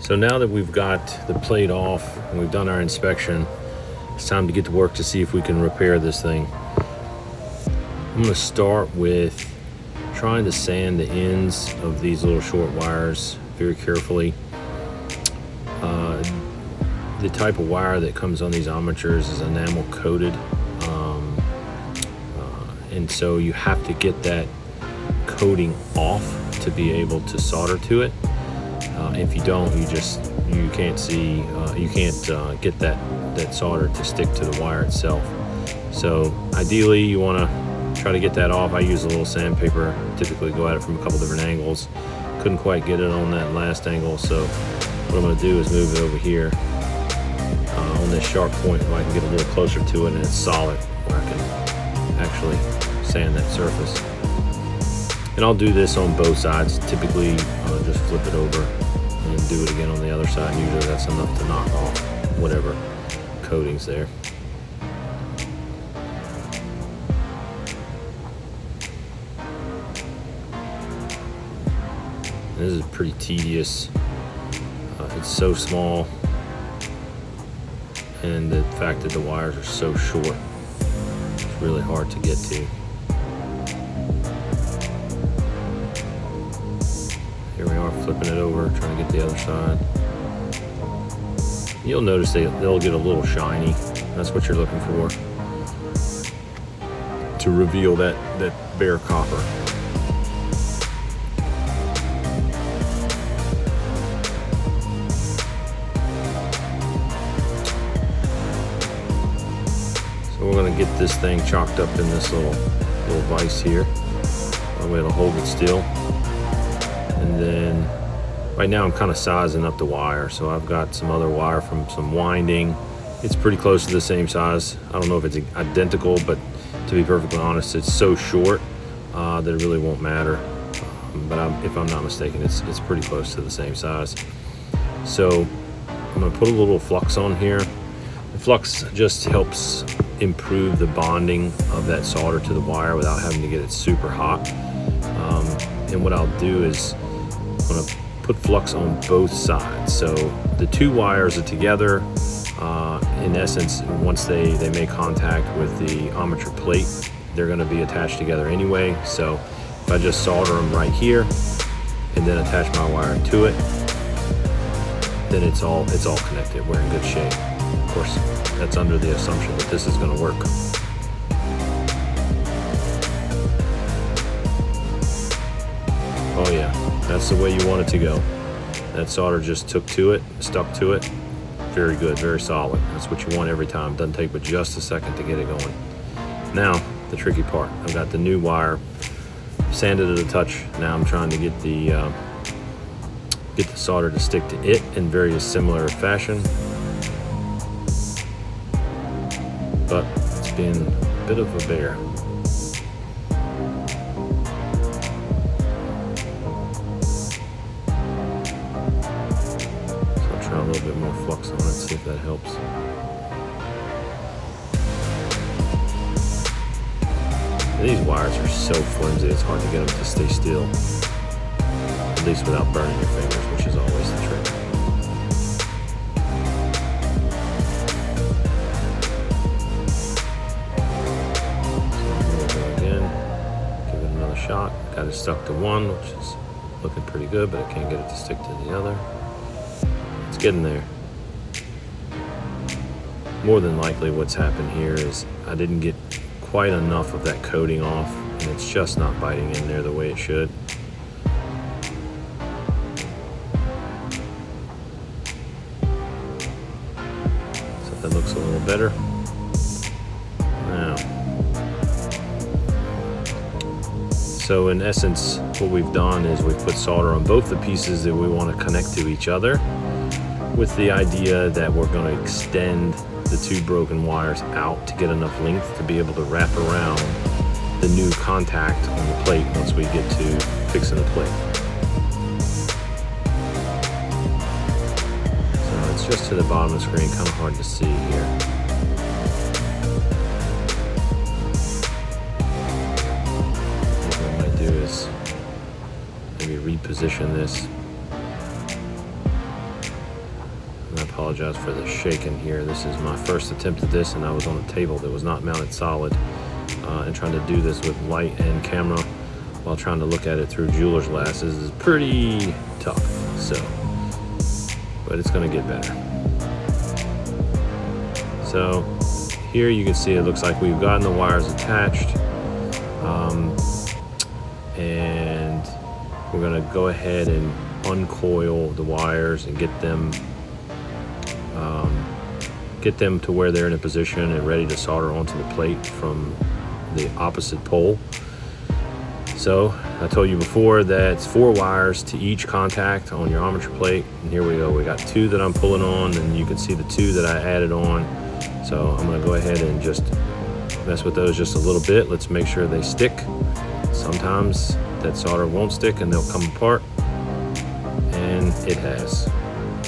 So now that we've got the plate off and we've done our inspection, it's time to get to work to see if we can repair this thing. I'm going to start with trying to sand the ends of these little short wires very carefully. The type of wire that comes on these armatures is enamel coated, and so you have to get that coating off to be able to solder to it. If you don't, you can't get that solder to stick to the wire itself. So ideally you want to try to get that off. I use a little sandpaper, typically go at it from a couple different angles. Couldn't quite get it on that last angle, so what I'm going to do is move it over here on this sharp point where I can get a little closer to it and it's solid, where I can actually sand that surface. And I'll do this on both sides. Typically just flip it over and do it again on the other side. Usually that's enough to knock off whatever coating's there. This is pretty tedious. It's so small, and the fact that the wires are so short, it's really hard to get to. Here we are, flipping it over, trying to get the other side. You'll notice they'll get a little shiny. That's what you're looking for, to reveal that bare copper. So we're going to get this thing chalked up in this little vise here. I'm going to hold it still. And then right now I'm kind of sizing up the wire. So I've got some other wire from some winding. It's pretty close to the same size. I don't know if it's identical, but to be perfectly honest, it's so short that it really won't matter. But if I'm not mistaken, it's pretty close to the same size. So I'm going to put a little flux on here. The flux just helps improve the bonding of that solder to the wire without having to get it super hot. And what I'll do is I'm going to put flux on both sides. So the two wires are together. In essence, once they make contact with the armature plate, they're going to be attached together anyway. So if I just solder them right here and then attach my wire to it, then it's all connected. We're in good shape. Of course, that's under the assumption that this is going to work. Oh yeah, that's the way you want it to go. That solder just stuck to it. Very good, very solid. That's what you want every time. Doesn't take but just a second to get it going. Now, the tricky part. I've got the new wire sanded at a touch. Now I'm trying to get the solder to stick to it in very similar fashion. But it's been a bit of a bear. A little bit more flux on it, see if that helps. These wires are so flimsy, it's hard to get them to stay still, at least without burning your fingers, which is always the trick. So we'll go again, give it another shot. Got it stuck to one, which is looking pretty good, but I can't get it to stick to the other. It's getting there. More than likely what's happened here is I didn't get quite enough of that coating off, and it's just not biting in there the way it should. So that looks a little better. Now, so in essence what we've done is we've put solder on both the pieces that we want to connect to each other, with the idea that we're going to extend the two broken wires out to get enough length to be able to wrap around the new contact on the plate once we get to fixing the plate. So it's just to the bottom of the screen, kind of hard to see here. What I might do is maybe reposition this apologize for the shaking here. This is my first attempt at this, and I was on a table that was not mounted solid, and trying to do this with light and camera while trying to look at it through jeweler's glasses is pretty tough. So, but it's gonna get better. So here you can see it looks like we've gotten the wires attached, and we're gonna go ahead and uncoil the wires and get them to where they're in a position and ready to solder onto the plate from the opposite pole. So I told you before that it's 4 wires to each contact on your armature plate, and here we go. We got 2 that I'm pulling on, and you can see the 2 that I added on. So I'm gonna go ahead and just mess with those just a little bit. Let's make sure they stick. Sometimes that solder won't stick and they'll come apart, and it has.